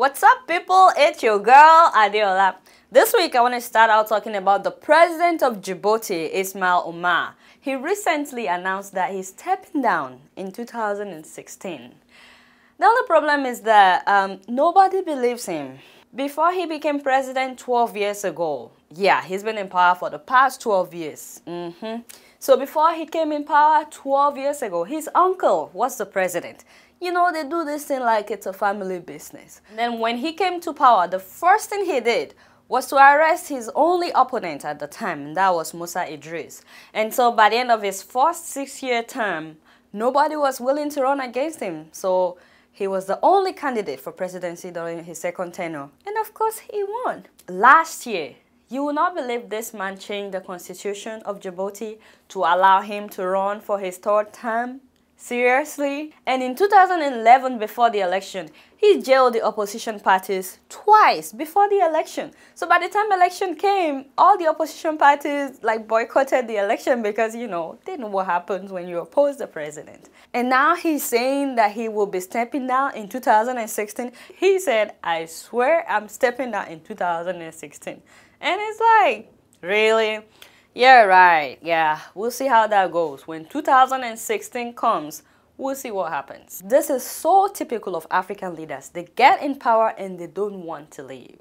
What's up, people? It's your girl, Adeola. This week, I want to start out talking about the president of Djibouti, Ismail Omar. He recently announced that he's stepping down in 2016. The only problem is that nobody believes him. Before he became president 12 years ago, yeah, he's been in power for the past 12 years. So before he came in power 12 years ago, his uncle was the president. You know, they do this thing like it's a family business. And then when he came to power, the first thing he did was to arrest his only opponent at the time, and that was Musa Idris. And so by the end of his first 6-year term, nobody was willing to run against him. So he was the only candidate for presidency during his second tenure. And of course, he won. Last year, you will not believe this man changed the constitution of Djibouti to allow him to run for his third term. Seriously? And in 2011, before the election, he jailed the opposition parties twice before the election. So by the time election came, all the opposition parties boycotted the election because, you know, they know what happens when you oppose the president. And now he's saying that he will be stepping down in 2016. He said, I swear I'm stepping down in 2016. And it's like, really? Yeah, right. Yeah, we'll see how that goes. When 2016 comes, we'll see what happens. This is so typical of African leaders. They get in power and they don't want to leave.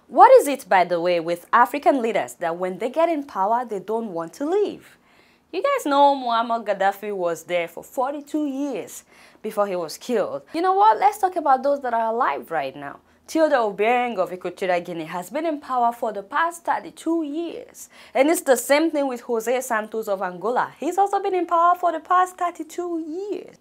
What is it, by the way, with African leaders that when they get in power, they don't want to leave? You guys know Muammar Gaddafi was there for 42 years before he was killed. You know what? Let's talk about those that are alive right now. Theodore Obiang of Equatorial Guinea has been in power for the past 32 years. And it's the same thing with Jose Santos of Angola. He's also been in power for the past 32 years.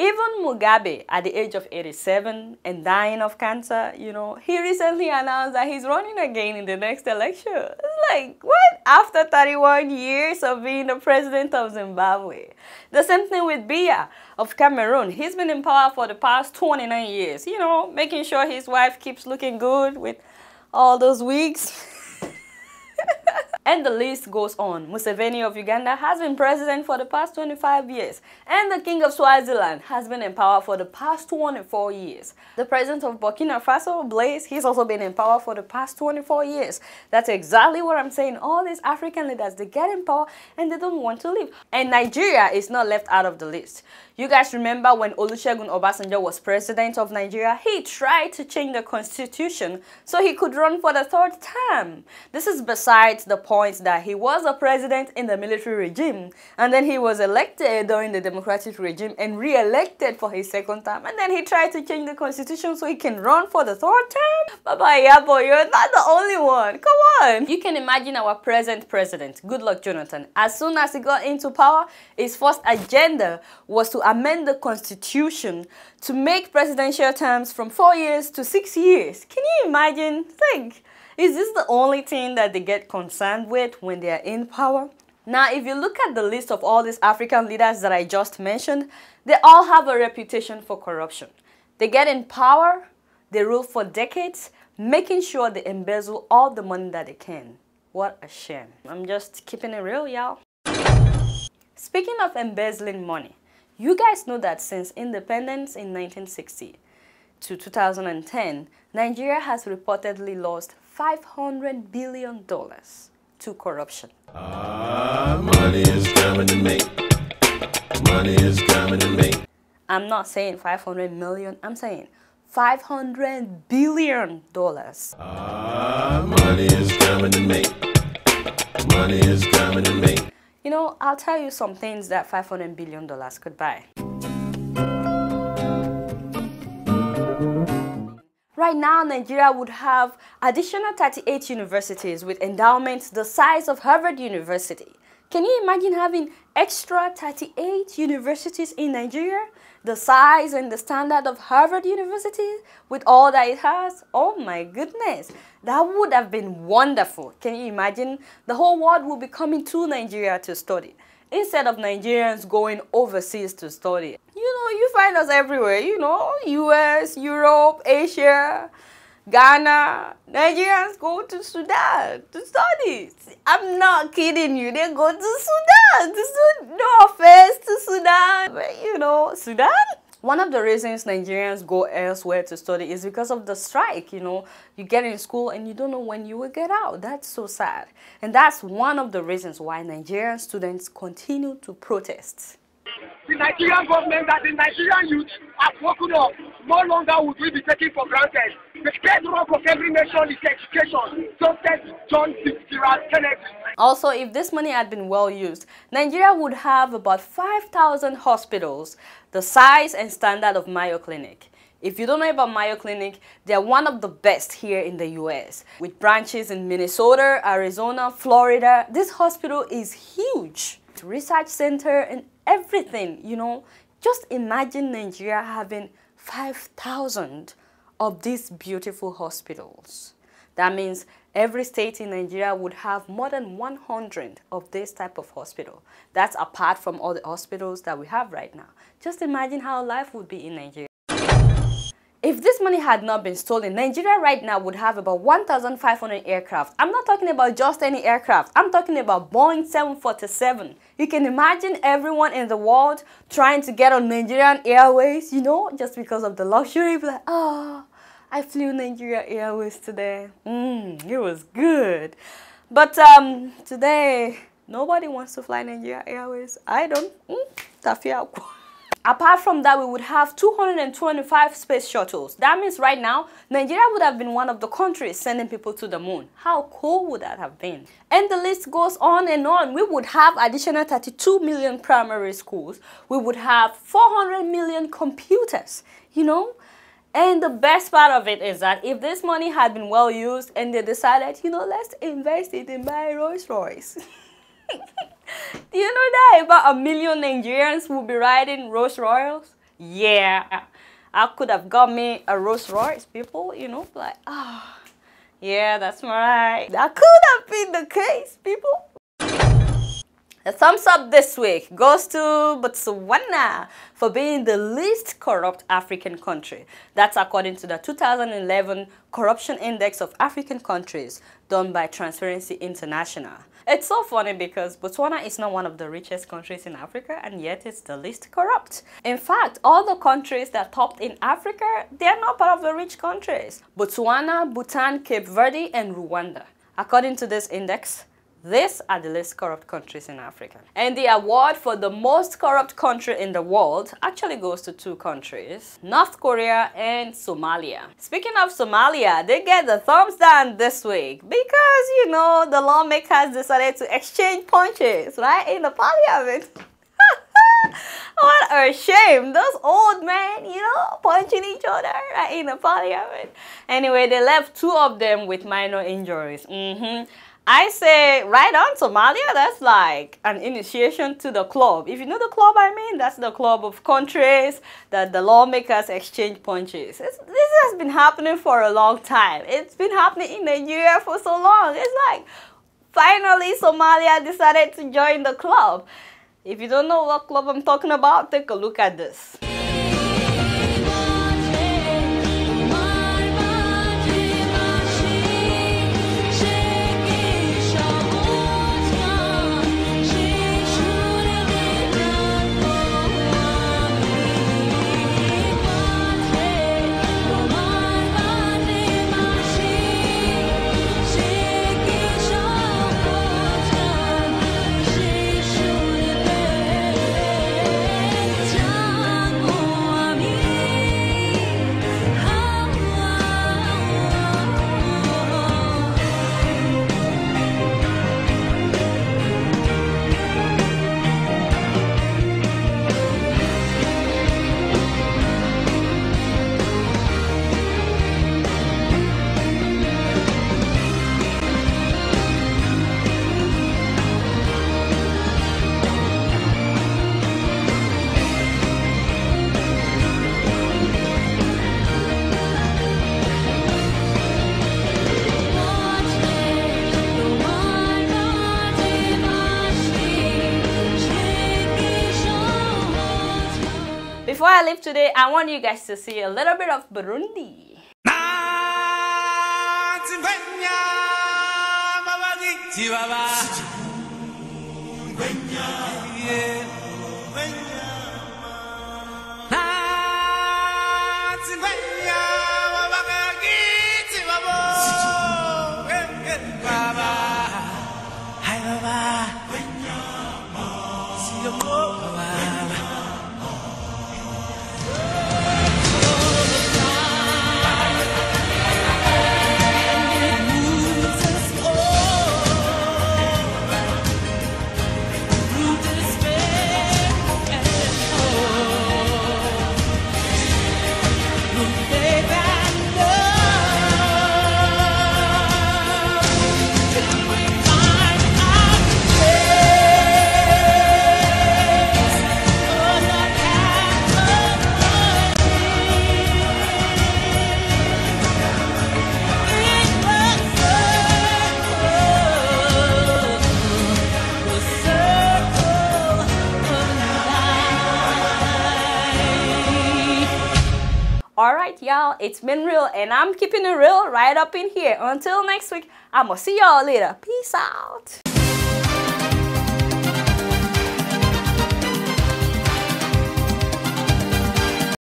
Even Mugabe, at the age of 87 and dying of cancer, you know, he recently announced that he's running again in the next election. It's like, what? After 31 years of being the president of Zimbabwe. The same thing with Biya of Cameroon. He's been in power for the past 29 years, you know, making sure his wife keeps looking good with all those wigs. And the list goes on. Museveni of Uganda has been president for the past 25 years. And the king of Swaziland has been in power for the past 24 years. The president of Burkina Faso, Blaise, he's also been in power for the past 24 years. That's exactly what I'm saying. All these African leaders, they get in power and they don't want to leave. And Nigeria is not left out of the list. You guys remember when Olusegun Obasanjo was president of Nigeria, he tried to change the constitution so he could run for the third term. This is besides the point that he was a president in the military regime, and then he was elected during the democratic regime and re-elected for his second term, and then he tried to change the constitution so he can run for the third term. Bye-bye, Yabo, you're not the only one. Come on. You can imagine our present president, Goodluck Jonathan, as soon as he got into power, his first agenda was to amend the constitution to make presidential terms from 4 years to 6 years. Can you imagine? Think, is this the only thing that they get concerned with when they are in power? Now, if you look at the list of all these African leaders that I just mentioned, they all have a reputation for corruption. They get in power, they rule for decades, making sure they embezzle all the money that they can. What a shame. I'm just keeping it real, y'all. Speaking of embezzling money, you guys know that since independence in 1960 to 2010, Nigeria has reportedly lost $500 billion to corruption. Money is coming to me. Money is coming to me. I'm not saying 500 million, I'm saying $500 billion. Money is coming to me. Money is coming to me. You know, I'll tell you some things that $500 billion could buy. Right now, Nigeria would have additional 38 universities with endowments the size of Harvard University. Can you imagine having extra 38 universities in Nigeria? The size and the standard of Harvard University with all that it has? Oh my goodness, that would have been wonderful. Can you imagine? The whole world will be coming to Nigeria to study instead of Nigerians going overseas to study. You know, you find us everywhere, you know, US, Europe, Asia, Ghana. Nigerians go to Sudan to study. I'm not kidding you. They go to Sudan. No offense to Sudan, but you know, Sudan? One of the reasons Nigerians go elsewhere to study is because of the strike. You know, you get in school and you don't know when you will get out. That's so sad. And that's one of the reasons why Nigerian students continue to protest. The Nigerian government and the Nigerian youth have woken up. No longer would we be taken for granted. The bedrock of every nation is education. Just said John Fitzgerald Kennedy. Also, if this money had been well used, Nigeria would have about 5,000 hospitals, the size and standard of Mayo Clinic. If you don't know about Mayo Clinic, they're one of the best here in the US. With branches in Minnesota, Arizona, Florida, this hospital is huge. Research center and everything, you know. Just imagine Nigeria having 5,000 of these beautiful hospitals. That means every state in Nigeria would have more than 100 of this type of hospital. That's apart from all the hospitals that we have right now. Just imagine how life would be in Nigeria. If this money had not been stolen, Nigeria right now would have about 1,500 aircraft. I'm not talking about just any aircraft. I'm talking about Boeing 747. You can imagine everyone in the world trying to get on Nigerian Airways, you know, just because of the luxury. Like, oh, I flew Nigeria Airways today. It was good. But today, nobody wants to fly Nigeria Airways. I don't. Apart from that, we would have 225 space shuttles. That means right now, Nigeria would have been one of the countries sending people to the moon. How cool would that have been? And the list goes on and on. We would have additional 32 million primary schools. We would have 400 million computers, you know? And the best part of it is that if this money had been well used and they decided, you know, let's invest it in my Rolls Royce. Do you know that about 1 million Nigerians will be riding Rolls Royals? Yeah, I could have got me a Rolls Royce, people, you know, like, ah, oh, yeah, that's right. That could have been the case, people. A thumbs up this week goes to Botswana for being the least corrupt African country. That's according to the 2011 Corruption Index of African Countries done by Transparency International. It's so funny because Botswana is not one of the richest countries in Africa, and yet it's the least corrupt. In fact, all the countries that topped in Africa, they're not part of the rich countries. Botswana, Bhutan, Cape Verde, and Rwanda. According to this index, these are the least corrupt countries in Africa. And the award for the most corrupt country in the world actually goes to two countries, North Korea and Somalia. Speaking of Somalia, they get the thumbs down this week because, you know, the lawmakers decided to exchange punches, right, in the parliament. What a shame. Those old men, you know, punching each other right in the parliament. Anyway, they left two of them with minor injuries. I say, right on, Somalia, that's like an initiation to the club. If you know the club I mean, that's the club of countries that the lawmakers exchange punches. This has been happening for a long time. It's been happening in Nigeria for so long. It's like, finally, Somalia decided to join the club. If you don't know what club I'm talking about, take a look at this. Before I leave today, I want you guys to see a little bit of Burundi. Alright, y'all, it's been real, and I'm keeping it real right up in here. Until next week, I'ma see y'all later. Peace out.